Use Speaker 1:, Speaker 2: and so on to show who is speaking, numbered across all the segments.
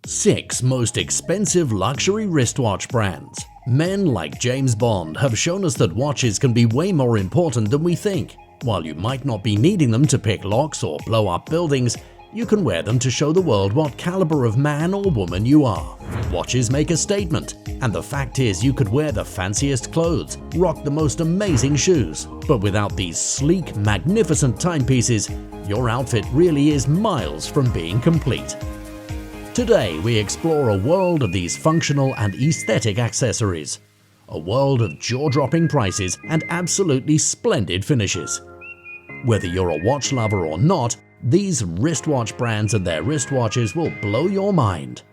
Speaker 1: 6 most expensive luxury wristwatch brands. Men like James Bond have shown us that watches can be way more important than we think. While you might not be needing them to pick locks or blow up buildings, you can wear them to show the world what caliber of man or woman you are. Watches make a statement, and the fact is you could wear the fanciest clothes, rock the most amazing shoes, but without these sleek, magnificent timepieces, your outfit really is miles from being complete. Today we explore a world of these functional and aesthetic accessories. A world of jaw-dropping prices and absolutely splendid finishes. Whether you're a watch lover or not, these wristwatch brands and their wristwatches will blow your mind.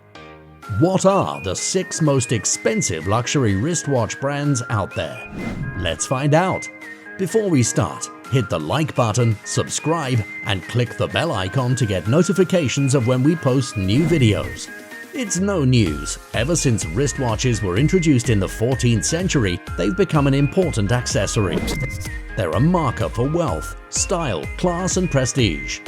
Speaker 1: What are the 6 most expensive luxury wristwatch brands out there? Let's find out. Before we start, hit the like button, subscribe, and click the bell icon to get notifications of when we post new videos. It's no news. Ever since wristwatches were introduced in the 14th century, they've become an important accessory. They're a marker for wealth, style, class, and prestige.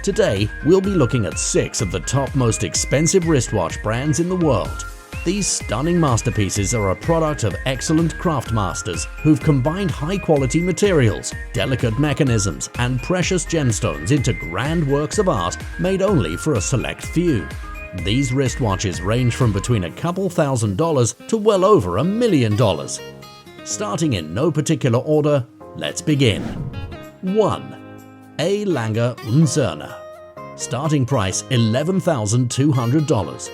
Speaker 1: Today, we'll be looking at 6 of the top most expensive wristwatch brands in the world. These stunning masterpieces are a product of excellent craftmasters who've combined high-quality materials, delicate mechanisms, and precious gemstones into grand works of art made only for a select few. These wristwatches range from between a couple $1,000s to well over $1 million. Starting in no particular order, let's begin. 1. A. Lange Sohne. Starting price $11,200.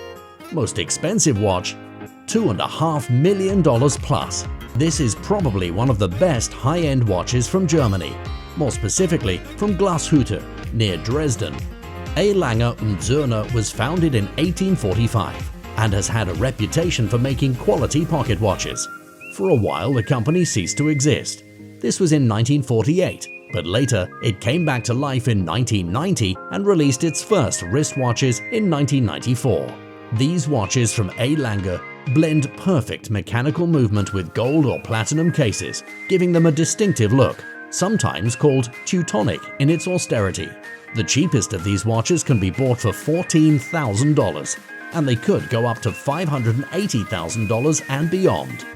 Speaker 1: Most expensive watch, $2.5 million plus. This is probably one of the best high-end watches from Germany, more specifically from Glashütte, near Dresden. A. Lange Sohne was founded in 1845 and has had a reputation for making quality pocket watches. For a while, the company ceased to exist. This was in 1948, but later it came back to life in 1990 and released its first wristwatches in 1994. These watches from A. Lange blend perfect mechanical movement with gold or platinum cases, giving them a distinctive look, sometimes called Teutonic in its austerity. The cheapest of these watches can be bought for $14,000, and they could go up to $580,000 and beyond.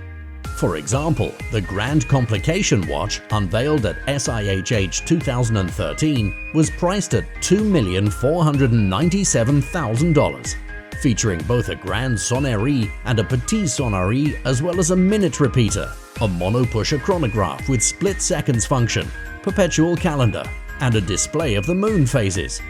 Speaker 1: For example, the Grand Complication watch, unveiled at SIHH 2013, was priced at $2,497,000, featuring both a Grande Sonnerie and a Petite Sonnerie, as well as a minute repeater, a mono-pusher chronograph with split seconds function, perpetual calendar, and a display of the moon phases.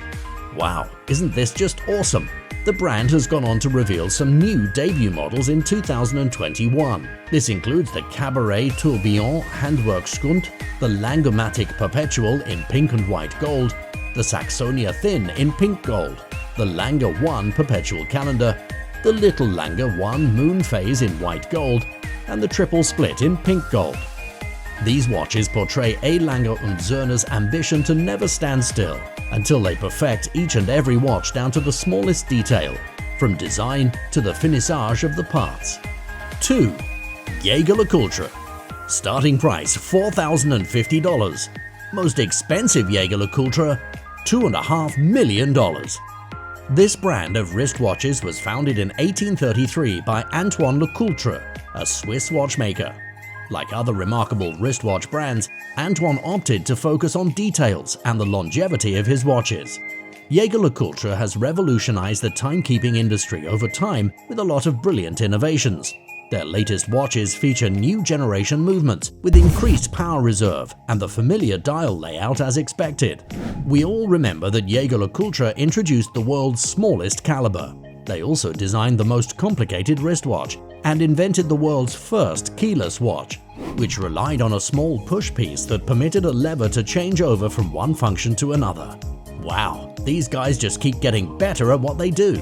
Speaker 1: Wow, isn't this just awesome? The brand has gone on to reveal some new debut models in 2021. This includes the Cabaret Tourbillon Handwork Skund, the Lange-Matic Perpetual in pink and white gold, the Saxonia Thin in pink gold, the Lange 1 Perpetual Calendar, the Little Lange 1 Moon Phase in white gold, and the Triple Split in pink gold. These watches portray A. Lange Sohne's ambition to never stand still until they perfect each and every watch down to the smallest detail, from design to the finissage of the parts. 2. Jaeger-Lecoultre. Starting price $4,050. Most expensive Jaeger-Lecoultre, $2.5 million. This brand of wristwatches was founded in 1833 by Antoine Lecoultre, a Swiss watchmaker. Like other remarkable wristwatch brands, Antoine opted to focus on details and the longevity of his watches. Jaeger-Lecoultre has revolutionized the timekeeping industry over time with a lot of brilliant innovations. Their latest watches feature new generation movements with increased power reserve and the familiar dial layout as expected. We all remember that Jaeger-Lecoultre introduced the world's smallest caliber. They also designed the most complicated wristwatch and invented the world's first keyless watch, which relied on a small push piece that permitted a lever to change over from one function to another. Wow, these guys just keep getting better at what they do.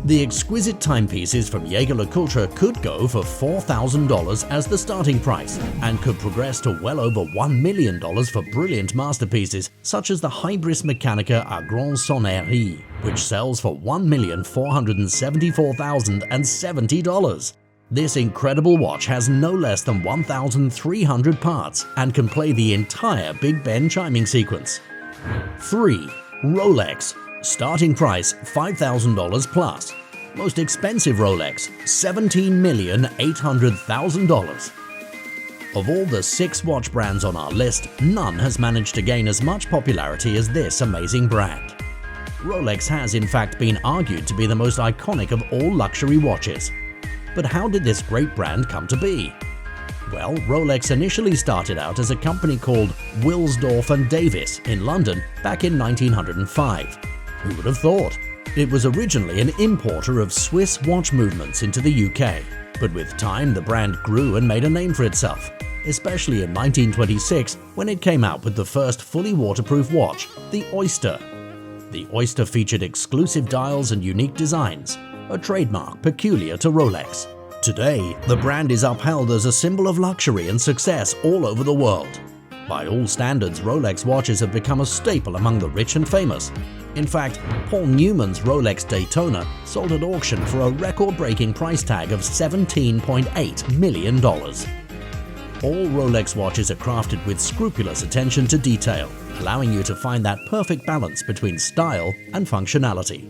Speaker 1: The exquisite timepieces from Jaeger-Lecoultre could go for $4,000 as the starting price and could progress to well over $1 million for brilliant masterpieces such as the Hybris Mechanica à Grande Sonnerie, which sells for $1,474,070. This incredible watch has no less than 1,300 parts and can play the entire Big Ben chiming sequence. 3. Rolex. Starting price $5,000 plus. Most expensive Rolex, $17,800,000. Of all the 6 watch brands on our list, none has managed to gain as much popularity as this amazing brand. Rolex has in fact been argued to be the most iconic of all luxury watches. But how did this great brand come to be? Well, Rolex initially started out as a company called Wilsdorf and Davis in London back in 1905. Who would have thought? It was originally an importer of Swiss watch movements into the UK, but with time the brand grew and made a name for itself, especially in 1926 when it came out with the first fully waterproof watch, the Oyster. The Oyster featured exclusive dials and unique designs, a trademark peculiar to Rolex. Today, the brand is upheld as a symbol of luxury and success all over the world. By all standards, Rolex watches have become a staple among the rich and famous. In fact, Paul Newman's Rolex Daytona sold at auction for a record-breaking price tag of $17.8 million. All Rolex watches are crafted with scrupulous attention to detail, allowing you to find that perfect balance between style and functionality.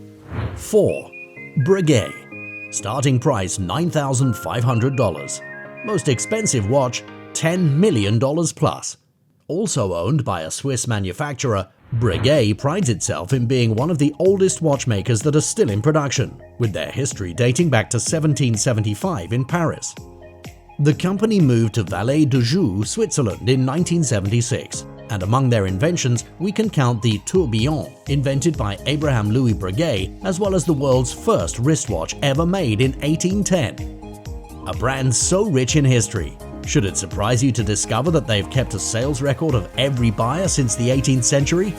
Speaker 1: 4. Breguet. Starting price $9,500. Most expensive watch $10 million plus. Also owned by a Swiss manufacturer, Breguet prides itself in being one of the oldest watchmakers that are still in production, with their history dating back to 1775 in Paris. The company moved to Vallée-de-Joux, Switzerland in 1976, and among their inventions we can count the tourbillon, invented by Abraham Louis Breguet, as well as the world's first wristwatch ever made in 1810. A brand so rich in history, should it surprise you to discover that they've kept a sales record of every buyer since the 18th century?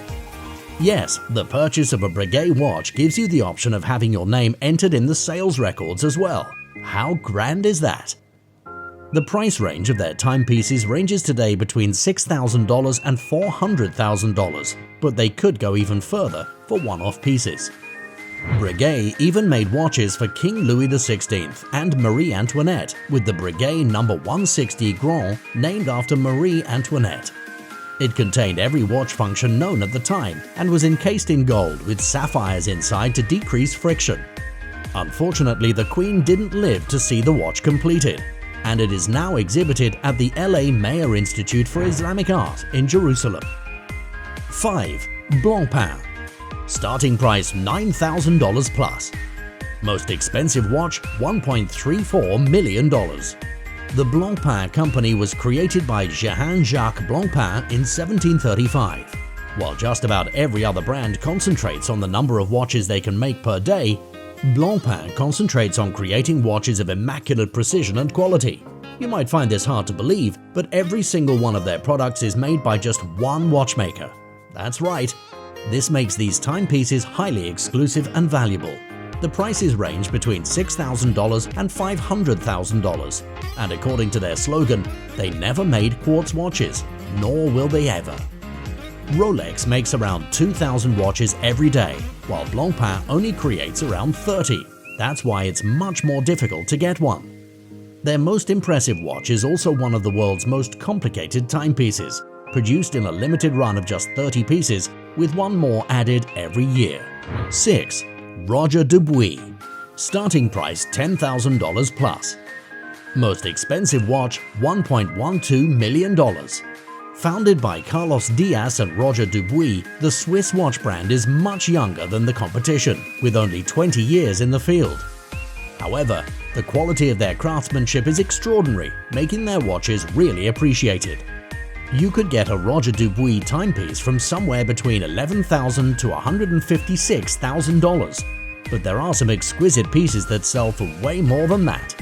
Speaker 1: Yes, the purchase of a Breguet watch gives you the option of having your name entered in the sales records as well. How grand is that? The price range of their timepieces ranges today between $6,000 and $400,000, but they could go even further for one-off pieces. Breguet even made watches for King Louis XVI and Marie Antoinette, with the Breguet No. 160 Grand named after Marie Antoinette. It contained every watch function known at the time and was encased in gold with sapphires inside to decrease friction. Unfortunately, the Queen didn't live to see the watch completed, and it is now exhibited at the LA Mayer Institute for Islamic Art in Jerusalem. 5. Blancpain. Starting price $9,000 plus. Most expensive watch $1.34 million. The Blancpain company was created by Jean-Jacques Blancpain in 1735. While just about every other brand concentrates on the number of watches they can make per day, Blancpain concentrates on creating watches of immaculate precision and quality. You might find this hard to believe, but every single one of their products is made by just one watchmaker. That's right. This makes these timepieces highly exclusive and valuable. The prices range between $6,000 and $500,000, and according to their slogan, they never made quartz watches, nor will they ever. Rolex makes around 2,000 watches every day, while Blancpain only creates around 30. That's why it's much more difficult to get one. Their most impressive watch is also one of the world's most complicated timepieces, produced in a limited run of just 30 pieces, with one more added every year. 6. Roger Dubuis. Starting price $10,000 plus. Most expensive watch $1.12 million. Founded by Carlos Diaz and Roger Dubuis, the Swiss watch brand is much younger than the competition, with only 20 years in the field. However, the quality of their craftsmanship is extraordinary, making their watches really appreciated. You could get a Roger Dubuis timepiece from somewhere between $11,000 to $156,000, but there are some exquisite pieces that sell for way more than that.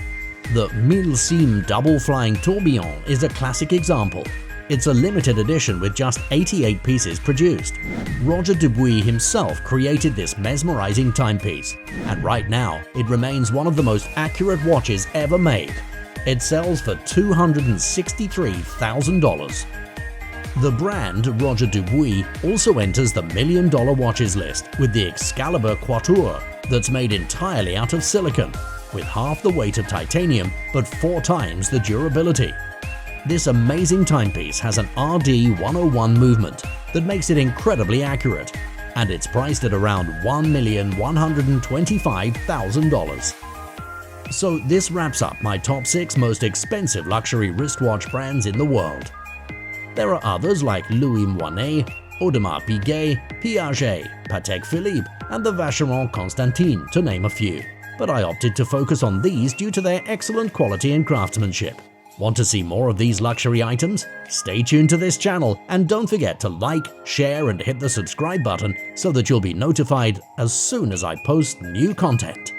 Speaker 1: The Mille Cimes double flying tourbillon is a classic example. It's a limited edition with just 88 pieces produced. Roger Dubuis himself created this mesmerizing timepiece, and right now it remains one of the most accurate watches ever made. It sells for $263,000. The brand Roger Dubuis also enters the $1 million watches list with the Excalibur Quatuor that's made entirely out of silicon, with half the weight of titanium but 4 times the durability. This amazing timepiece has an RD-101 movement that makes it incredibly accurate. and it's priced at around $1,125,000. So this wraps up my top 6 most expensive luxury wristwatch brands in the world. There are others like Louis Moinet, Audemars Piguet, Piaget, Patek Philippe, and the Vacheron Constantin, to name a few. But I opted to focus on these due to their excellent quality and craftsmanship. Want to see more of these luxury items? Stay tuned to this channel and don't forget to like, share, and hit the subscribe button so that you'll be notified as soon as I post new content.